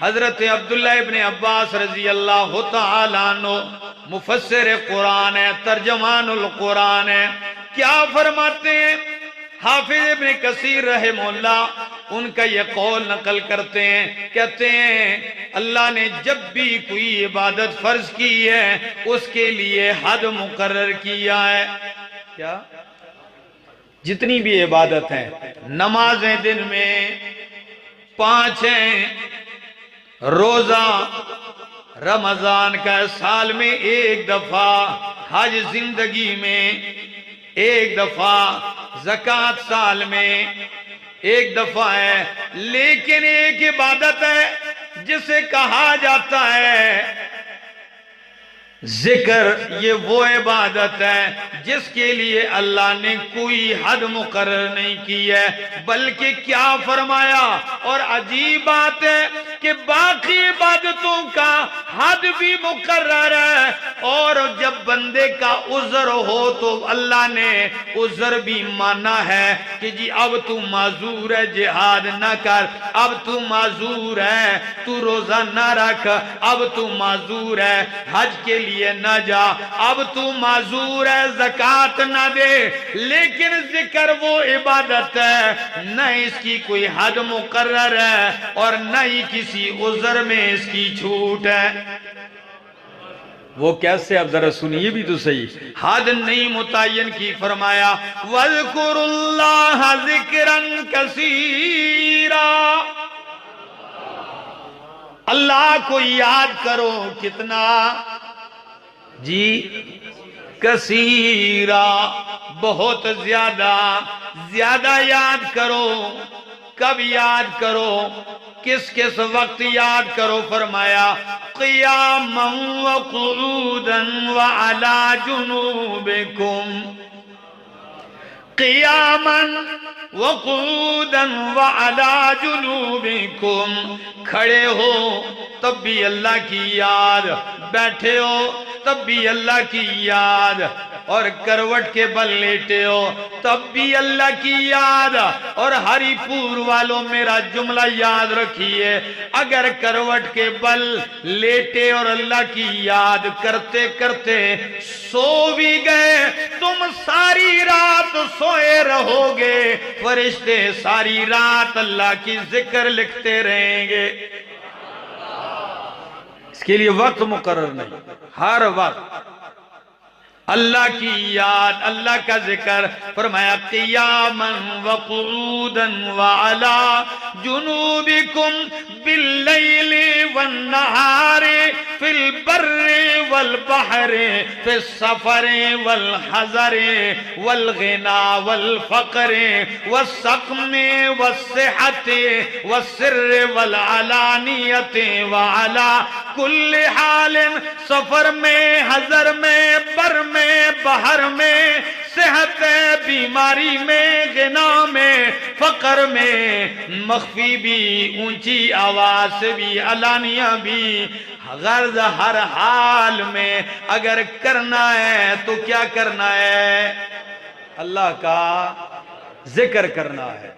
حضرت عبداللہ ابن عباس رضی اللہ تعالیٰ عنہ مفسر قرآن ہے، ترجمان القرآن ہے، کیا فرماتے ہیں؟ حافظ ابن کثیر رحمہ اللہ ان کا یہ قول نقل کرتے ہیں، کہتے ہیں اللہ نے جب بھی کوئی عبادت فرض کی ہے اس کے لیے حد مقرر کیا ہے۔ کیا؟ جتنی بھی عبادت ہیں، نمازیں دن میں 5 ہیں، روزہ رمضان کا سال میں 1 دفعہ، حج زندگی میں 1 دفعہ، زکوٰۃ سال میں 1 دفعہ ہے، لیکن ایک عبادت ہے جسے کہا جاتا ہے ذکر۔ یہ وہ عبادت ہے جس کے لیے اللہ نے کوئی حد مقرر نہیں کی ہے، بلکہ کیا فرمایا؟ اور عجیب بات ہے کہ باقی عبادتوں کا حد بھی مقرر ہے، اور جب بندے کا عذر ہو تو اللہ نے عذر بھی مانا ہے کہ جی اب تو معذور ہے، جہاد نہ کر، اب تو معذور ہے، تو روزہ نہ رکھ، اب تو معذور ہے، حج کے لیے نہ جا، اب تو معذور ہے، زکوٰۃ نہ دے۔ لیکن ذکر وہ عبادت ہے نہ اس کی کوئی حد مقرر ہے اور نہ ہی کسی عذر میں اس کی چھوٹ ہے۔ وہ کیسے؟ اب ذرا سنیے بھی تو صحیح، حد نہیں متعین کی، فرمایا وَاذْكُرُوا اللَّهَ ذِكْرًا كَثِيرًا، اللہ کو یاد کرو کتنا جی؟ کثیرا، بہت زیادہ، زیادہ یاد کرو۔ کب یاد کرو؟ کس وقت یاد کرو؟ فرمایا قیاما وقعودا وعلی جنوبکم، قیاما وقعودا وعلی جنوبکم، کھڑے ہو تب بھی اللہ کی یاد، بیٹھے ہو تب بھی اللہ کی یاد، اور کروٹ کے بل لیٹے ہو تب بھی اللہ کی یاد۔ اور ہری پور والوں میرا جملہ یاد رکھیے، اگر کروٹ کے بل لیٹے اور اللہ کی یاد کرتے کرتے سو بھی گئے، تم ساری رات سوئے رہو گے، فرشتے ساری رات اللہ کی ذکر لکھتے رہیں گے۔ اس کے لیے وقت مقرر نہیں، ہر وقت اللہ کی یاد، اللہ کا ذکر۔ فرمایا قیاما وقعودا وعلی جنوبکم باللیل والنہار فی البر والبحر فی السفر والحضر والغنا والفقر والسقم والصحت والسر والعلانیت وعلی کل حال، سفر میں، حضر میں، بر میں، بحر میں، صحت بیماری میں، غنا میں، فقر میں، مخفی بھی، اونچی آواز سے بھی، علانیہ بھی، غرض ہر حال میں اگر کرنا ہے تو کیا کرنا ہے؟ اللہ کا ذکر کرنا ہے۔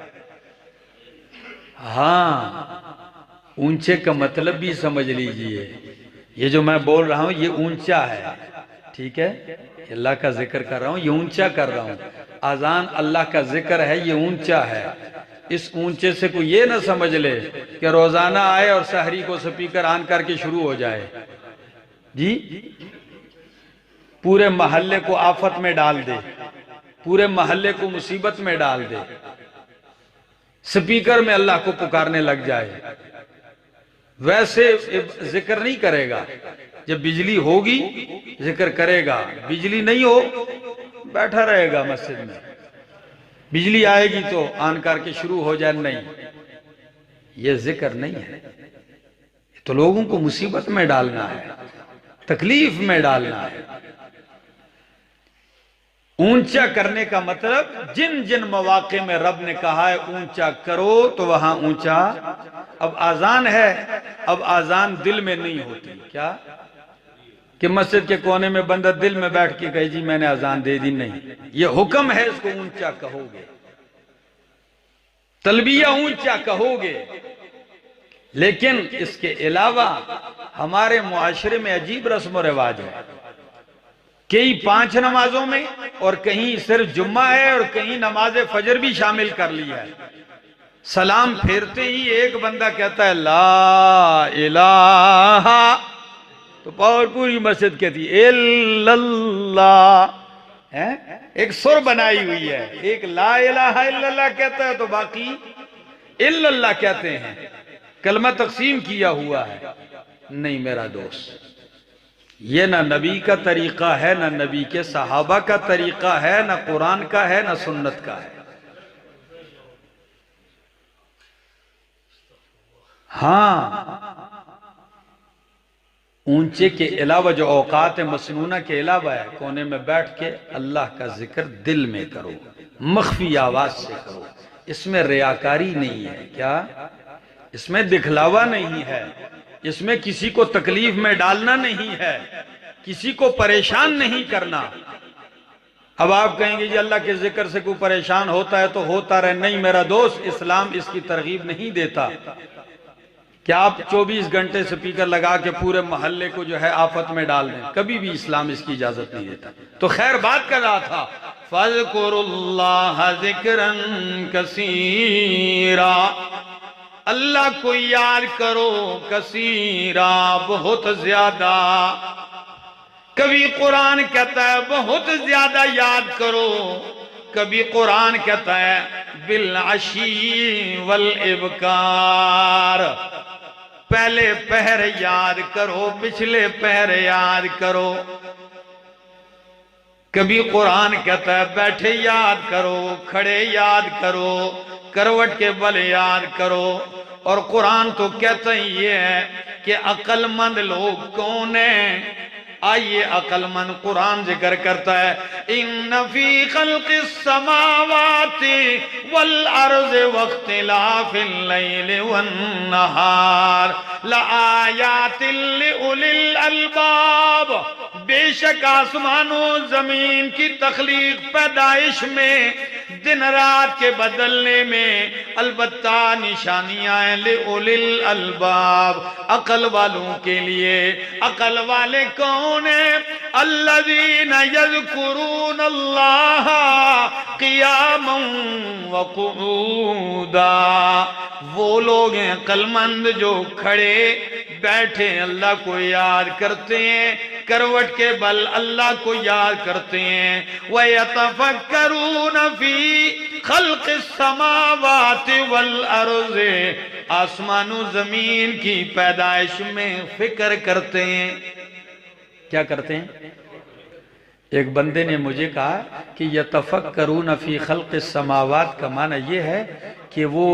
ہاں، اونچے کا مطلب بھی سمجھ لیجئے، یہ جو میں بول رہا ہوں یہ اونچا ہے، ٹھیک ہے؟ اللہ کا ذکر کر رہا ہوں، یہ اونچا کر رہا ہوں۔ اذان اللہ کا ذکر ہے، یہ اونچا ہے۔ اس اونچے سے کوئی یہ نہ سمجھ لے کہ روزانہ آئے اور سحری کو سپیکر آن کر کے شروع ہو جائے، جی پورے محلے کو آفت میں ڈال دے، پورے محلے کو مصیبت میں ڈال دے، سپیکر میں اللہ کو پکارنے لگ جائے، ویسے ذکر نہیں کرے گا۔ جب بجلی ہوگی ذکر کرے گا، بجلی نہیں ہو بیٹھا رہے گا مسجد میں، بجلی آئے گی تو آن کر کے شروع ہو جائے، نہیں، یہ ذکر نہیں ہے، تو لوگوں کو مصیبت میں ڈالنا ہے، تکلیف میں ڈالنا ہے۔ اونچا کرنے کا مطلب جن جن مواقع میں رب نے کہا ہے اونچا کرو تو وہاں اونچا۔ اب آذان ہے، اب آذان دل میں نہیں ہوتی، کیا کہ مسجد کے کونے میں بندہ دل میں بیٹھ کے کہے جی میں نے آذان دے دی، نہیں، یہ حکم ہے اس کو اونچا کہو گے، تلبیہ اونچا کہو گے، لیکن اس کے علاوہ ہمارے معاشرے میں عجیب رسم و رواج ہے، کئی 5 نمازوں میں، اور کہیں صرف جمعہ ہے، اور کہیں نماز فجر بھی شامل کر لیا ہے۔ سلام پھیرتے ہی ایک بندہ کہتا ہے لا الہ، تو پوری مسجد کہتی ہے الا اللہ، ایک سر بنائی ہوئی ہے، ایک لا الہ الا اللہ کہتا ہے تو باقی الا اللہ کہتے ہیں، کلمہ تقسیم کیا ہوا ہے۔ نہیں میرا دوست، یہ نہ نبی کا طریقہ ہے، نہ نبی کے صحابہ کا طریقہ ہے، نہ قرآن کا ہے، نہ سنت کا ہے۔ ہاں، اونچے کے علاوہ جو اوقات مسنونہ کے علاوہ ہے، کونے میں بیٹھ کے اللہ کا ذکر دل میں کرو، مخفی آواز سے کرو، اس میں ریاکاری نہیں ہے، کیا اس میں دکھلاوا نہیں ہے، اس میں کسی کو تکلیف میں ڈالنا نہیں ہے، کسی کو پریشان نہیں کرنا۔ اب آپ کہیں گے جی اللہ کے ذکر سے کوئی پریشان ہوتا ہے تو ہوتا رہے، نہیں میرا دوست، اسلام اس کی ترغیب نہیں دیتا کہ آپ 24 گھنٹے سپیکر لگا کے پورے محلے کو جو ہے آفت میں ڈال دیں، کبھی بھی اسلام اس کی اجازت نہیں دیتا۔ تو خیر بات کر رہا تھا فَاذْكُرُوا اللَّهَ ذِكْرًا كَثِيرًا، اللہ کو یاد کرو کثیرا، بہت زیادہ۔ کبھی قرآن کہتا ہے بہت زیادہ یاد کرو، کبھی قرآن کہتا ہے بالعشی والابکار، پہلے پہر یاد کرو، پچھلے پہر یاد کرو۔ کبھی قرآن کہتا ہے بیٹھے یاد کرو، کھڑے یاد کرو، کروٹ کے بل یاد کرو۔ اور قرآن تو کہتا ہی یہ ہے کہ عقل مند لوگ کون ہیں؟ آئیے عقل مند قرآن ذکر کرتا ہے ان فی خلق السماوات والارض واختلاف اللیل والنہار لآیات لأولی الالباب، بے شک آسمان و زمین کی تخلیق پیدائش میں، دن رات کے بدلنے میں البتہ نشانیاں ہیں لأولی الالباب، عقل والوں کے لیے۔ عقل والے کون ہیں؟ الذین یذکرون اللہ قیاما وقعودا، وہ لوگ ہیں عقل مند جو کھڑے بیٹھے اللہ کو یاد کرتے ہیں، کروٹ کے بل اللہ کو یاد کرتے ہیں۔ وَيَتَفَكَّرُونَ فِي خَلْقِ السَّمَاوَاتِ وَالْأَرْضِ، آسمان و زمین کی پیدائش میں فکر کرتے ہیں۔ کیا کرتے ہیں؟ ایک بندے نے مجھے کہا کہ یتفکرون فی خلق السماوات کا معنی یہ ہے کہ وہ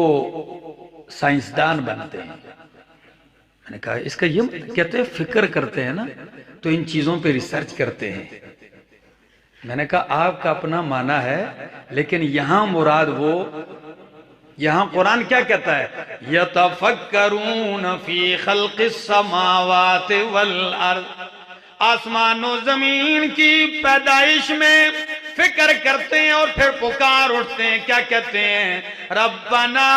سائنسدان بنتے ہیں۔ میں نے کہا اس کا یہ کہتے ہیں فکر کرتے ہیں نا، تو ان چیزوں پہ ریسرچ کرتے ہیں۔ میں نے کہا آپ کا اپنا معنی ہے، لیکن یہاں مراد وہ، یہاں قرآن کیا کہتا ہے؟ یتفکرون فی خلق السماوات والارض، آسمان و زمین کی پیدائش میں فکر کرتے ہیں اور پھر پکار اٹھتے ہیں، کیا کہتے ہیں؟ ربنا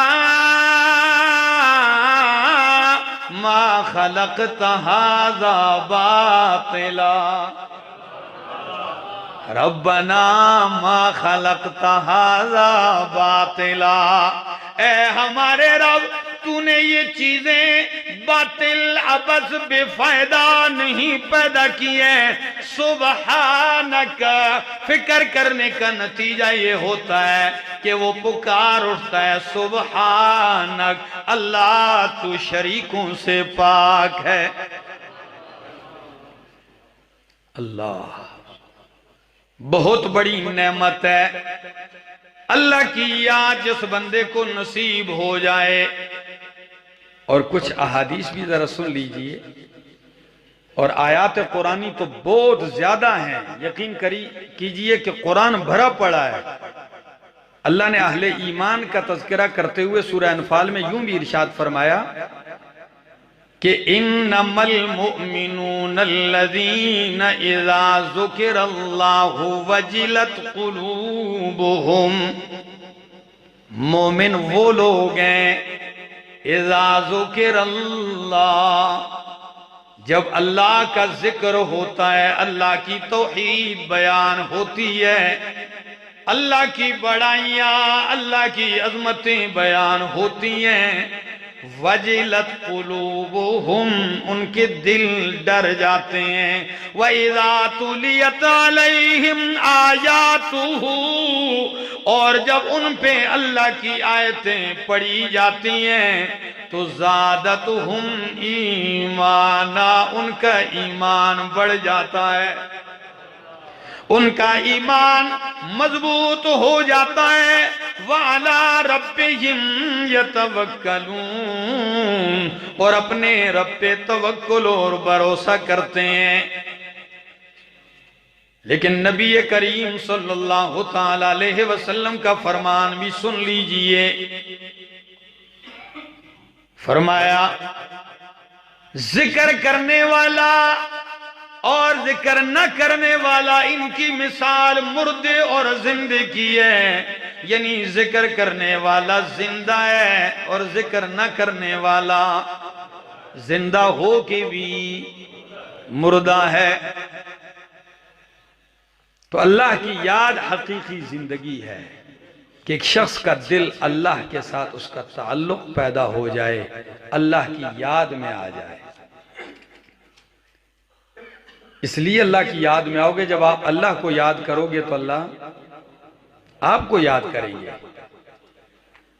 ما خلقت هذا باطلا، ربنا ما خلقت هذا باطلا، اے ہمارے رب تو نے یہ چیزیں باطل عبث بے فائدہ نہیں پیدا کی ہیں۔ سبحانک، فکر کرنے کا نتیجہ یہ ہوتا ہے کہ وہ پکار اٹھتا ہے سبحانک، اللہ تو شریکوں سے پاک ہے۔ اللہ بہت بڑی نعمت ہے، اللہ کی یاد جس بندے کو نصیب ہو جائے۔ اور کچھ احادیث بھی ذرا سن لیجئے، اور آیات قرآنی تو بہت زیادہ ہیں، یقین کیجئے کہ قرآن بھرا پڑا ہے۔ اللہ نے اہل ایمان کا تذکرہ کرتے ہوئے سورہ انفال میں یوں بھی ارشاد فرمایا کہ انما المؤمنون الذین اذا ذکر اللہ وجلت قلوبہم، مومن وہ لوگ ہیں اذا ذکر اللہ، جب اللہ کا ذکر ہوتا ہے، اللہ کی توحید بیان ہوتی ہے، اللہ کی بڑائیاں، اللہ کی عظمتیں بیان ہوتی ہیں، وجلت قلوبہم، ان کے دل ڈر جاتے ہیں، وَإِذَا تُلِيَتْ عَلَيْهِمْ آيَاتُهُ، اور جب ان پہ اللہ کی آیتیں پڑھی جاتی ہیں تو زادتہم ایمانا، ان کا ایمان بڑھ جاتا ہے، ان کا ایمان مضبوط ہو جاتا ہے، وَعَلَىٰ رَبِّهِمْ يَتَوَكَّلُونَ، اور اپنے رب پہ توکل اور بھروسہ کرتے ہیں۔ لیکن نبی کریم صلی اللہ تعالی علیہ وسلم کا فرمان بھی سن لیجئے، فرمایا ذکر کرنے والا اور ذکر نہ کرنے والا، ان کی مثال مردے اور زندے کی ہے، یعنی ذکر کرنے والا زندہ ہے اور ذکر نہ کرنے والا زندہ ہو کے بھی مردہ ہے۔ تو اللہ کی یاد حقیقی زندگی ہے کہ ایک شخص کا دل اللہ کے ساتھ اس کا تعلق پیدا ہو جائے، اللہ کی یاد میں آ جائے۔ اس لیے اللہ کی یاد میں آؤ گے، جب آپ اللہ کو یاد کرو گے تو اللہ آپ کو یاد کریں گے۔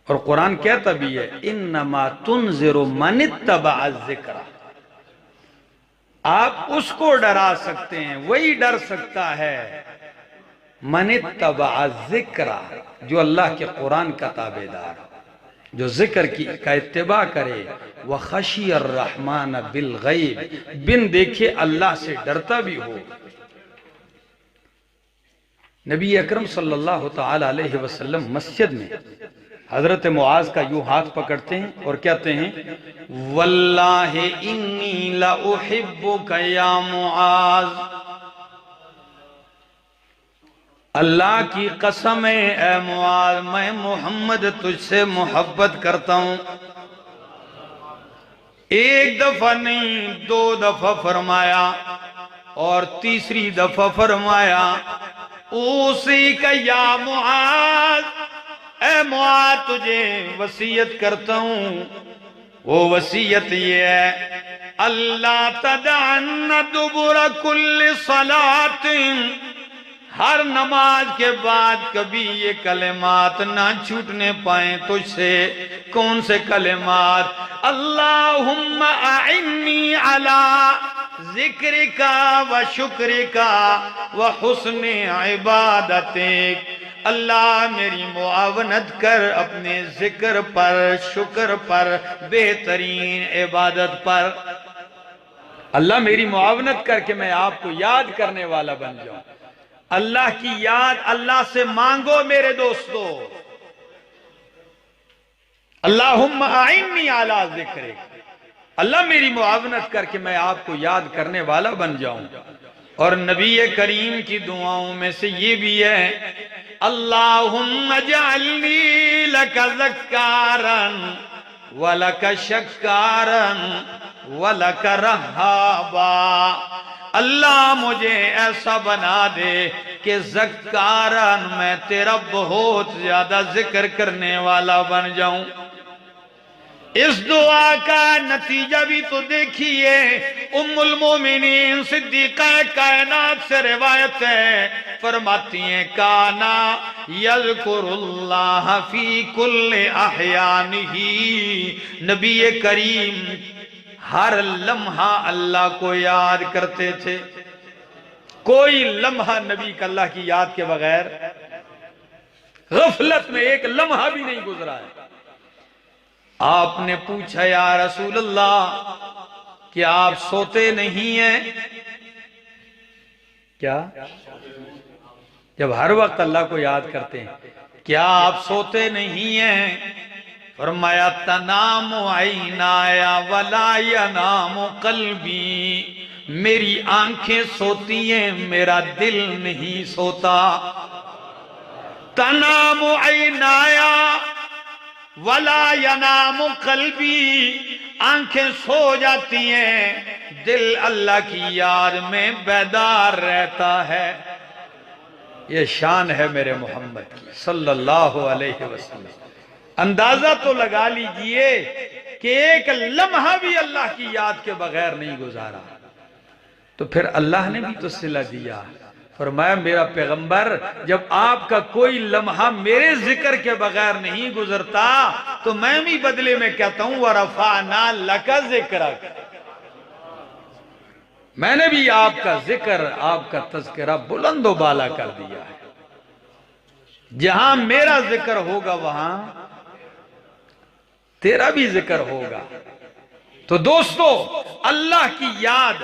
اور قرآن کہتا بھی ہے انما تنذر من اتبع الذکر، آپ اس کو ڈرا سکتے ہیں، وہی ڈر سکتا ہے من اتبع الذکر، جو اللہ کے قرآن کا تابعدار، جو ذکر کا اتباع کرے، وَخَشِيَ الرَّحْمَنَ بِالْغَيْبِ، بن دیکھے اللہ سے ڈرتا بھی ہو۔ نبی اکرم صلی اللہ تعالی علیہ وسلم مسجد میں حضرت معاذ کا یوں ہاتھ پکڑتے ہیں اور کہتے ہیں وَاللَّهِ إِنِّي لَأُحِبُّكَ يَا مُعَاذ، اللہ کی قسم ہے اے معاذ، میں محمد تجھ سے محبت کرتا ہوں۔ ایک دفعہ نہیں، دو دفعہ فرمایا، اور تیسری دفعہ فرمایا اوصیک یا معاذ، اے معاذ تجھے وصیت کرتا ہوں۔ وہ وصیت یہ ہے اللہ تدعن دبر کل صلاۃ، ہر نماز کے بعد کبھی یہ کلمات نہ چھوٹنے پائیں تجھ سے۔ کون سے کلمات؟ اللہم اعنی علی ذکرک و شکرک و حسن عبادتک، اللہ میری معاونت کر اپنے ذکر پر، شکر پر، بہترین عبادت پر۔ اللہ میری معاونت کر کے میں آپ کو یاد کرنے والا بن جاؤں۔ اللہ کی یاد اللہ سے مانگو میرے دوستو۔ اللہم اعنی علی ذکرک، اللہ میری معاونت کر کے میں آپ کو یاد کرنے والا بن جاؤں۔ اور نبی کریم کی دعاؤں میں سے یہ بھی ہے اللہم اجعلنی لک ذکارا ولک شکارا ولک رہابا، اللہ مجھے ایسا بنا دے کہ ذکارن میں تیرا بہت زیادہ ذکر کرنے والا بن جاؤں۔ اس دعا کا نتیجہ بھی تو دیکھیے، ام المومنین صدیقہ کائنات سے روایت ہے، فرماتی ہیں کانا یذکر اللہ فی کل احیانہ، نبی کریم ہر لمحہ اللہ کو یاد کرتے تھے۔ کوئی لمحہ نبی کا اللہ کی یاد کے بغیر غفلت میں ایک لمحہ بھی نہیں گزرا ہے۔ آپ نے پوچھا یا رسول اللہ کیا آپ سوتے نہیں ہیں؟ کیا جب ہر وقت اللہ کو یاد کرتے ہیں کیا آپ سوتے نہیں ہیں؟ فرمایا تنام عینایا ولا ینام قلبی، میری آنکھیں سوتی ہیں میرا دل نہیں سوتا۔ تنام عینایا، ولا ینام قلبی، آنکھیں سو جاتی ہیں، دل اللہ کی یاد میں بیدار رہتا ہے۔ یہ شان ہے میرے محمد کی صلی اللہ علیہ وسلم۔ اندازہ تو لگا لیجئے کہ ایک لمحہ بھی اللہ کی یاد کے بغیر نہیں گزارا، تو پھر اللہ نے بھی تو صلہ دیا۔ فرمایا میرا پیغمبر جب آپ کا کوئی لمحہ میرے ذکر کے بغیر نہیں گزرتا تو میں بھی بدلے میں کہتا ہوں وَرَفَعْنَا لَكَ ذِكْرَكَ، میں نے بھی آپ کا ذکر، آپ کا تذکرہ بلند و بالا کر دیا ہے۔ جہاں میرا ذکر ہوگا وہاں تیرا بھی ذکر ہوگا۔ تو دوستو، اللہ کی یاد،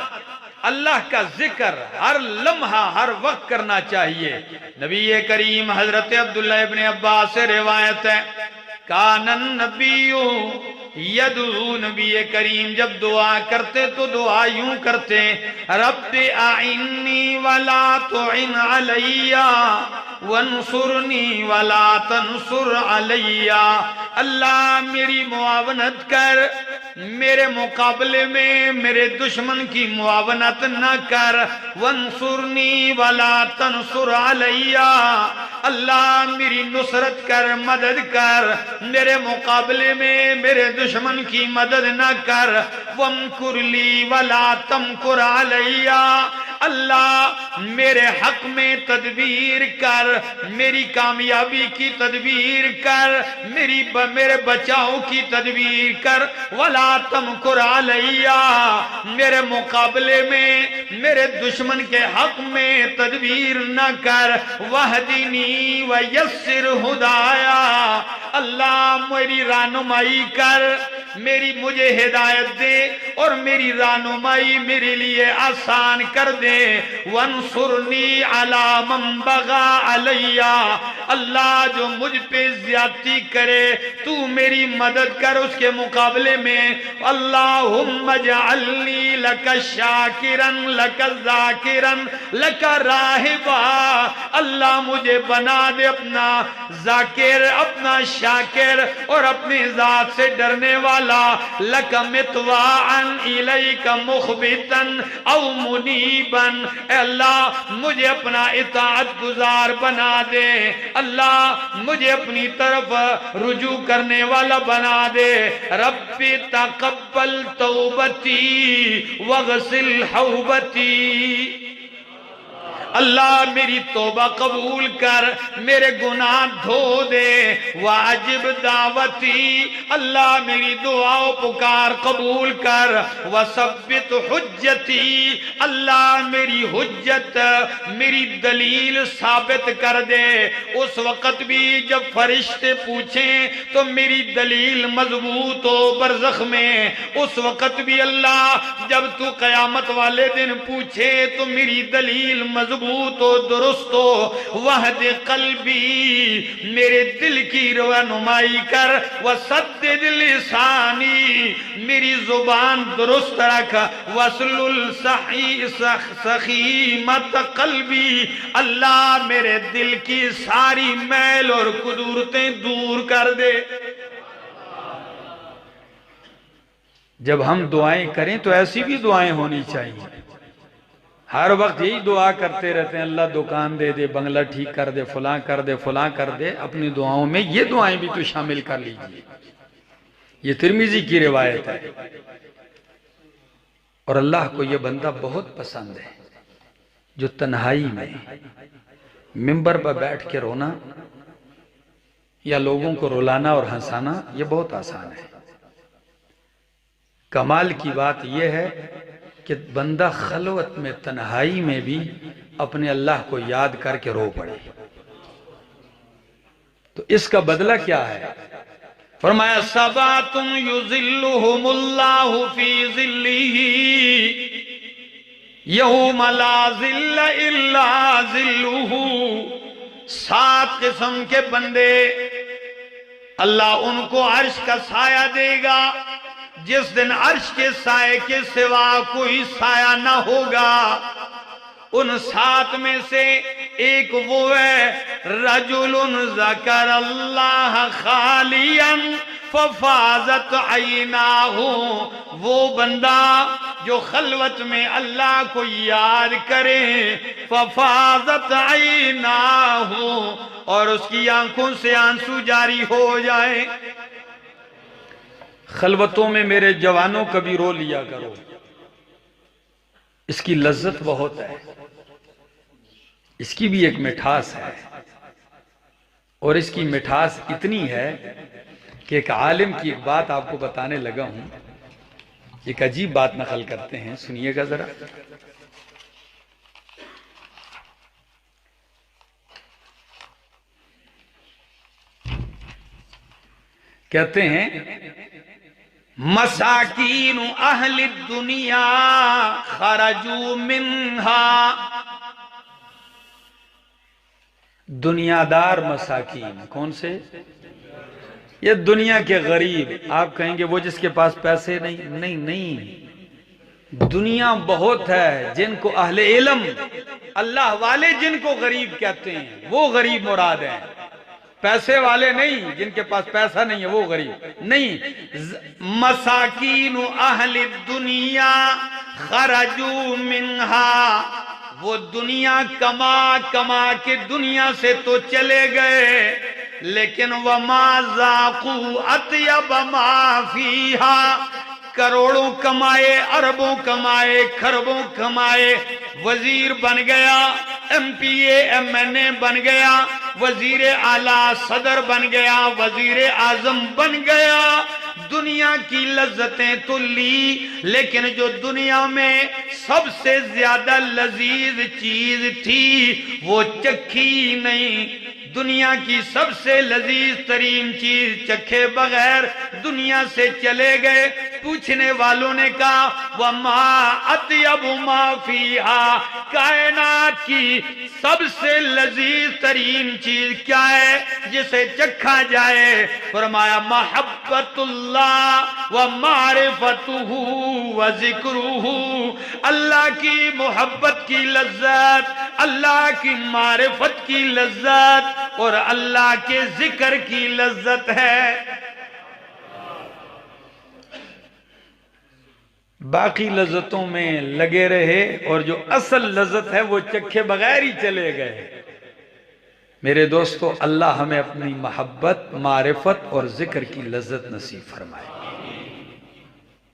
اللہ کا ذکر ہر لمحہ ہر وقت کرنا چاہیے۔ نبی کریم حضرت عبداللہ ابن عباس سے روایت ہے، کان النبی یدعو، نبی کریم جب دعا کرتے تو دعا یوں کرتے، رب اعنی ولا تعن علی وانصرنی ولا تنصر علی، اللہ میری معاونت کر، میرے مقابلے میں میرے دشمن کی معاونت نہ کر، وانصرنی ولا تنصر علی، اللہ میری نصرت کر، مدد کر، میرے مقابلے میں میرے دشمن کی مدد نہ کر، وامکر لی ولا تمکر علی، اللہ میرے حق میں تدبیر کر، میری کامیابی کی تدبیر کر، میرے بچاؤ کی تدبیر کر، ولا تمکر علی، میرے مقابلے میں میرے دشمن کے حق میں تدبیر نہ کر، وَاہْدِنِي وَيَسِّرْ ہدایا، اللہ میری رہنمائی کر، مجھے ہدایت دے اور میری رہنمائی میرے لیے آسان کر دے، وانصرنی علی من بغی علی، اللہ جو مجھ پہ زیادتی کرے تو میری مدد کر اس کے مقابلے میں، اللہم اجعلنی لک شاکرا لک ذاکرا لک راہبا، اللہ مجھے بنا دے اپنا ذاکر، اپنا شاکر اور اپنی ذات سے ڈرنے والا، لک متواعا الیک مخبتا او منیبا، اے اللہ مجھے اپنا اطاعت گزار بنا دے، اللہ مجھے اپنی طرف رجوع کرنے والا بنا دے، رب تقبل توبتی وغسل حوبتی، اللہ میری توبہ قبول کر، میرے گناہ دھو دے، واجب دعوتی، اللہ میری دعا و پکار قبول کر، وثبت حجتی، اللہ میری حجت، میری دلیل ثابت کر دے، اس وقت بھی جب فرشتے پوچھیں تو میری دلیل مضبوط ہو برزخ میں، اس وقت بھی اللہ جب تو قیامت والے دن پوچھے تو میری دلیل مضبوط ہو، درست ہو، وحد قلبی، میرے دل کی رہنمائی کر، وسدد لسانی، میری زبان درست رکھ، واسلل سخیمت قلبی، اللہ میرے دل کی ساری میل اور قدورتیں دور کر دے۔ جب ہم دعائیں کریں تو ایسی بھی دعائیں ہونی چاہیے، ہر وقت یہی دعا کرتے رہتے ہیں اللہ دکان دے دے، بنگلہ ٹھیک کر دے، فلاں کر دے، فلاں کر دے، اپنی دعاؤں میں یہ دعائیں بھی تو شامل کر لیجئے۔ یہ ترمذی کی روایت ہے، اور اللہ کو یہ بندہ بہت پسند ہے جو تنہائی میں منبر پر بیٹھ کے رونا یا لوگوں کو رلانا اور ہنسانا یہ بہت آسان ہے۔ کمال کی بات یہ ہے کہ بندہ خلوت میں تنہائی میں بھی اپنے اللہ کو یاد کر کے رو پڑے، تو اس کا بدلہ کیا ہے؟ فرمایا سبعۃ یظلھم اللہ فی ظلہ یوم لا ظل الا ظلہ، 7 قسم کے بندے اللہ ان کو عرش کا سایہ دے گا جس دن عرش کے سائے کے سوا کوئی سایہ نہ ہوگا۔ ان 7 میں سے ایک وہ ہے رجل ذکر اللہ خالیا ففاضت عیناہ، وہ بندہ جو خلوت میں اللہ کو یاد کرے، ففاضت عیناہ، اور اس کی آنکھوں سے آنسو جاری ہو جائے۔ خلوتوں میں میرے جوانوں کبھی رو لیا کرو، اس کی لذت بہت ہے، اس کی بھی ایک مٹھاس ہے، اور اس کی مٹھاس اتنی ہے کہ ایک عالم کی ایک بات آپ کو بتانے لگا ہوں، ایک عجیب بات نقل کرتے ہیں، سنیے گا ذرا۔ کہتے ہیں مساکین اہل الدنیا خرجوا منہا، دنیا دار مساکین کون سے؟ یہ دنیا کے غریب۔ آپ کہیں گے وہ جس کے پاس پیسے نہیں، دنیا بہت ہے جن کو اہل علم، اللہ والے جن کو غریب کہتے ہیں، وہ غریب مراد ہیں، پیسے والے نہیں، جن کے پاس پیسہ نہیں ہے وہ غریب نہیں۔ مساکین اہل الدنیا خرجوا منہا، وہ دنیا کما کے دنیا سے تو چلے گئے، لیکن وما ذاقوا اطیب ما فیہا، کروڑوں کمائے، اربوں کمائے، کھربوں کمائے، وزیر بن گیا، M P A M N A بن گیا، وزیر اعلیٰ صدر بن گیا، وزیر اعظم بن گیا، دنیا کی لذتیں تو لی، لیکن جو دنیا میں سب سے زیادہ لذیذ چیز تھی وہ چکھی نہیں۔ دنیا کی سب سے لذیذ ترین چیز چکھے بغیر دنیا سے چلے گئے۔ پوچھنے والوں نے کہا وَمَا أَطْيَبُ مَا فِيهَا، کائنات کی سب سے لذیذ ترین چیز کیا ہے جسے چکھا جائے؟ فرمایا محبت اللہ ومعرفتہ وذکرہ، اللہ کی محبت کی لذت، اللہ کی معرفت کی لذت، اور اللہ کے ذکر کی لذت ہے۔ باقی لذتوں میں لگے رہے، اور جو اصل لذت ہے وہ چکھے بغیر ہی چلے گئے۔ میرے دوستو، اللہ ہمیں اپنی محبت، معرفت اور ذکر کی لذت نصیب فرمائے۔